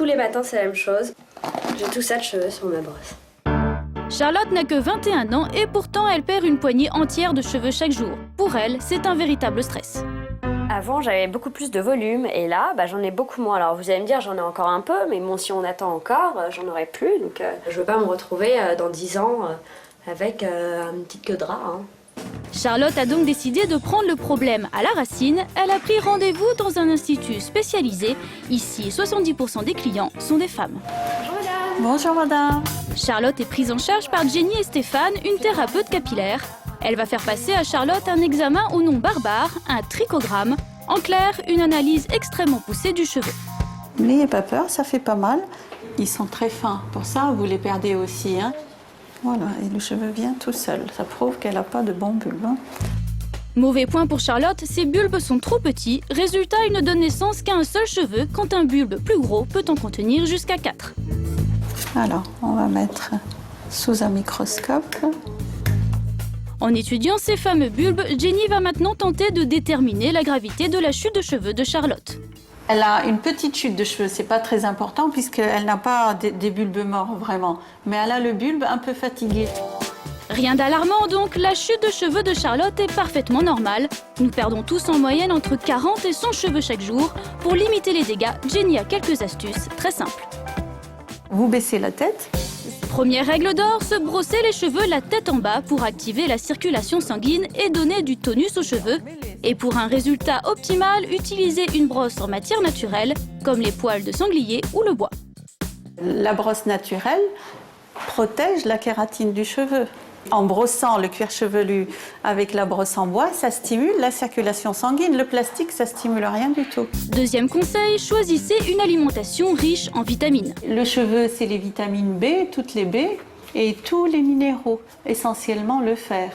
Tous les matins, c'est la même chose. J'ai tout ça de cheveux sur ma brosse. Charlotte n'a que 21 ans et pourtant elle perd une poignée entière de cheveux chaque jour. Pour elle, c'est un véritable stress. Avant, j'avais beaucoup plus de volume et là, j'en ai beaucoup moins. Alors vous allez me dire, j'en ai encore un peu, mais bon, si on attend encore, j'en aurai plus. Donc je veux pas me retrouver dans 10 ans avec une petite queue de rat. Charlotte a donc décidé de prendre le problème à la racine. Elle a pris rendez-vous dans un institut spécialisé. Ici, 70% des clients sont des femmes. Bonjour madame. Bonjour madame. Charlotte est prise en charge par Jenny et Stéphane, une thérapeute capillaire. Elle va faire passer à Charlotte un examen au nom barbare, un trichogramme. En clair, une analyse extrêmement poussée du cheveu. N'ayez pas peur, ça fait pas mal. Ils sont très fins, pour ça vous les perdez aussi. Voilà, et le cheveu vient tout seul. Ça prouve qu'elle n'a pas de bons bulbes. Mauvais point pour Charlotte, ses bulbes sont trop petits. Résultat, il ne donne naissance qu'à un seul cheveu, quand un bulbe plus gros peut en contenir jusqu'à 4. Alors, on va mettre sous un microscope. En étudiant ces fameux bulbes, Jenny va maintenant tenter de déterminer la gravité de la chute de cheveux de Charlotte. Elle a une petite chute de cheveux, c'est pas très important puisqu'elle n'a pas des bulbes morts vraiment. Mais elle a le bulbe un peu fatigué. Rien d'alarmant donc, la chute de cheveux de Charlotte est parfaitement normale. Nous perdons tous en moyenne entre 40 et 100 cheveux chaque jour. Pour limiter les dégâts, Jenny a quelques astuces très simples. Vous baissez la tête. Première règle d'or, se brosser les cheveux la tête en bas pour activer la circulation sanguine et donner du tonus aux cheveux. Et pour un résultat optimal, utilisez une brosse en matière naturelle, comme les poils de sanglier ou le bois. La brosse naturelle protège la kératine du cheveu. En brossant le cuir chevelu avec la brosse en bois, ça stimule la circulation sanguine. Le plastique, ça stimule rien du tout. Deuxième conseil, choisissez une alimentation riche en vitamines. Le cheveu, c'est les vitamines B, toutes les B, et tous les minéraux, essentiellement le fer.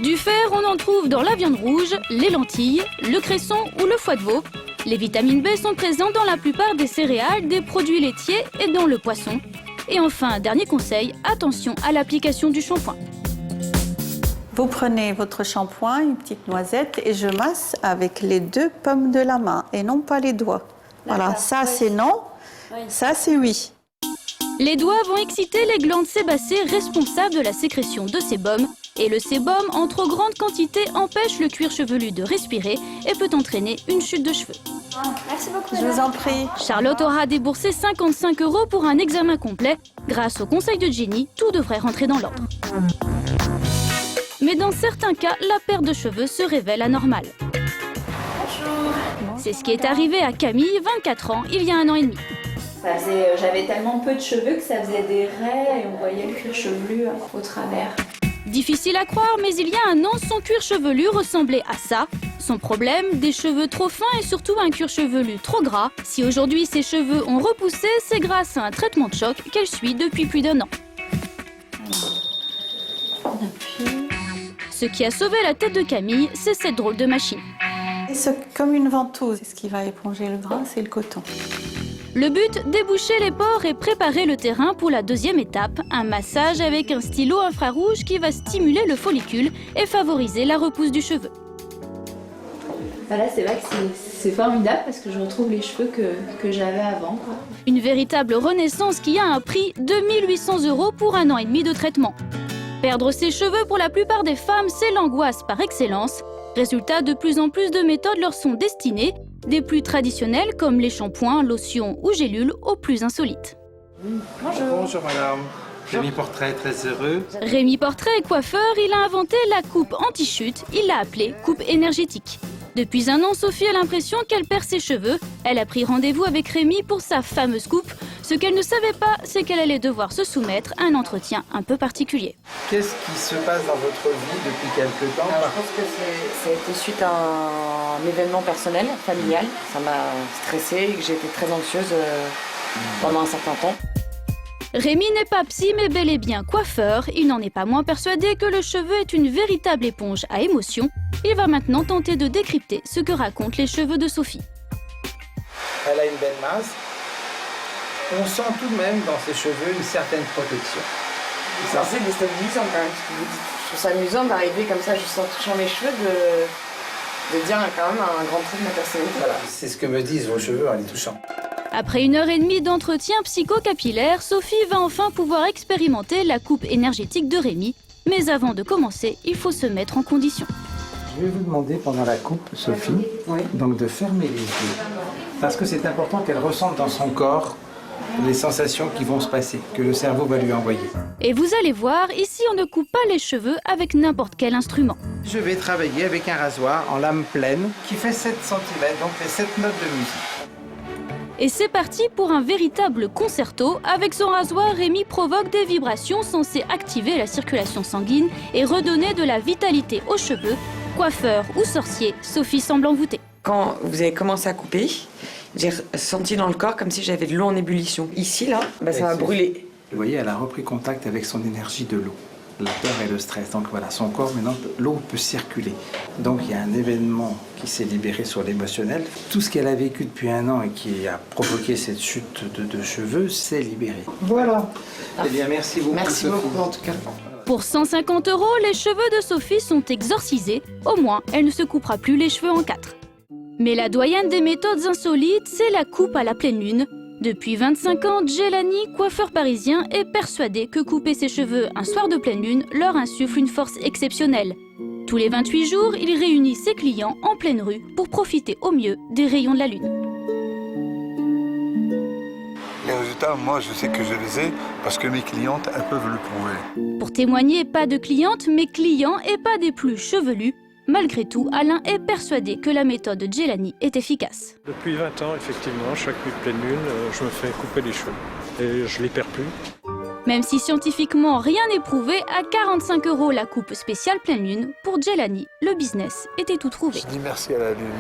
Du fer, on en trouve dans la viande rouge, les lentilles, le cresson ou le foie de veau. Les vitamines B sont présentes dans la plupart des céréales, des produits laitiers et dans le poisson. Et enfin, dernier conseil, attention à l'application du shampoing. Vous prenez votre shampoing, une petite noisette, et je masse avec les 2 pommes de la main, et non pas les doigts. Voilà, ça c'est non, ça c'est oui. Les doigts vont exciter les glandes sébacées responsables de la sécrétion de sébum. Et le sébum, en trop grande quantité, empêche le cuir chevelu de respirer et peut entraîner une chute de cheveux. Merci beaucoup. Je vous en prie. Charlotte aura déboursé 55 € pour un examen complet. Grâce au conseil de Jenny, tout devrait rentrer dans l'ordre. Mais dans certains cas, la perte de cheveux se révèle anormale. Bonjour. C'est ce qui est arrivé à Camille, 24 ans, il y a 1 an et demi. J'avais tellement peu de cheveux que ça faisait des raies et on voyait le cuir chevelu au travers. Difficile à croire, mais il y a 1 an, son cuir chevelu ressemblait à ça. Son problème, des cheveux trop fins et surtout un cuir chevelu trop gras. Si aujourd'hui ses cheveux ont repoussé, c'est grâce à un traitement de choc qu'elle suit depuis plus d'1 an. Ce qui a sauvé la tête de Camille, c'est cette drôle de machine. C'est comme une ventouse. Ce qui va éponger le gras, c'est le coton. Le but, déboucher les pores et préparer le terrain pour la deuxième étape, un massage avec un stylo infrarouge qui va stimuler le follicule et favoriser la repousse du cheveu. Là, c'est vrai que c'est formidable parce que je retrouve les cheveux que j'avais avant. Une véritable renaissance qui a un prix de 1800 € pour 1 an et demi de traitement. Perdre ses cheveux pour la plupart des femmes, c'est l'angoisse par excellence. Résultat, de plus en plus de méthodes leur sont destinées, des plus traditionnelles comme les shampoings, lotions ou gélules, aux plus insolites. Bonjour. Bonjour madame. Rémi Portrait, très heureux. Rémi Portrait est coiffeur, il a inventé la coupe anti-chute, il l'a appelée coupe énergétique. Depuis 1 an, Sophie a l'impression qu'elle perd ses cheveux. Elle a pris rendez-vous avec Rémi pour sa fameuse coupe. Ce qu'elle ne savait pas, c'est qu'elle allait devoir se soumettre à un entretien un peu particulier. Qu'est-ce qui se passe dans votre vie depuis quelque temps? Alors, je pense que ça a été suite à un événement personnel, familial. Ça m'a stressée et que j'ai été très anxieuse pendant un certain temps. Rémi n'est pas psy mais bel et bien coiffeur. Il n'en est pas moins persuadé que le cheveu est une véritable éponge à émotions. Il va maintenant tenter de décrypter ce que racontent les cheveux de Sophie. Elle a une belle masse. On sent tout de même dans ses cheveux une certaine protection. C'est assez déstabilisant quand même. Je trouve ça amusant d'arriver comme ça juste en touchant mes cheveux, de dire quand même un grand trait de ma personnalité. Voilà, c'est ce que me disent vos cheveux en les touchant. Après 1h30 d'entretien psychocapillaire, Sophie va enfin pouvoir expérimenter la coupe énergétique de Rémi. Mais avant de commencer, il faut se mettre en condition. Je vais vous demander pendant la coupe, Sophie, donc de fermer les yeux. Parce que c'est important qu'elle ressente dans son corps les sensations qui vont se passer, que le cerveau va lui envoyer. Et vous allez voir, ici on ne coupe pas les cheveux avec n'importe quel instrument. Je vais travailler avec un rasoir en lame pleine qui fait 7 cm, donc les 7 notes de musique. Et c'est parti pour un véritable concerto. Avec son rasoir, Rémi provoque des vibrations censées activer la circulation sanguine et redonner de la vitalité aux cheveux. Coiffeur ou sorcier, Sophie semble envoûtée. Quand vous avez commencé à couper, j'ai senti dans le corps comme si j'avais de l'eau en ébullition. Ici, là, ça va brûler. Vous voyez, elle a repris contact avec son énergie de l'eau, la peur et le stress. Donc voilà, son corps, maintenant, l'eau peut circuler. Donc il y a un événement qui s'est libéré sur l'émotionnel. Tout ce qu'elle a vécu depuis 1 an et qui a provoqué cette chute de cheveux s'est libéré. Voilà. Eh bien, merci beaucoup. Merci beaucoup, en tout cas. Pour 150 €, les cheveux de Sophie sont exorcisés. Au moins, elle ne se coupera plus les cheveux en 4. Mais la doyenne des méthodes insolites, c'est la coupe à la pleine lune. Depuis 25 ans, Jelani, coiffeur parisien, est persuadé que couper ses cheveux un soir de pleine lune leur insuffle une force exceptionnelle. Tous les 28 jours, il réunit ses clients en pleine rue pour profiter au mieux des rayons de la lune. Les résultats, moi, je sais que je les ai parce que mes clientes, elles peuvent le prouver. Pour témoigner, pas de clientes, mais clients et pas des plus chevelus. Malgré tout, Alain est persuadé que la méthode de Jelani est efficace. Depuis 20 ans, effectivement, chaque nuit de pleine lune, je me fais couper les cheveux et je les perds plus. Même si scientifiquement rien n'est prouvé, à 45 € la coupe spéciale pleine lune, pour Jelani, le business était tout trouvé. Je dis merci à la lune.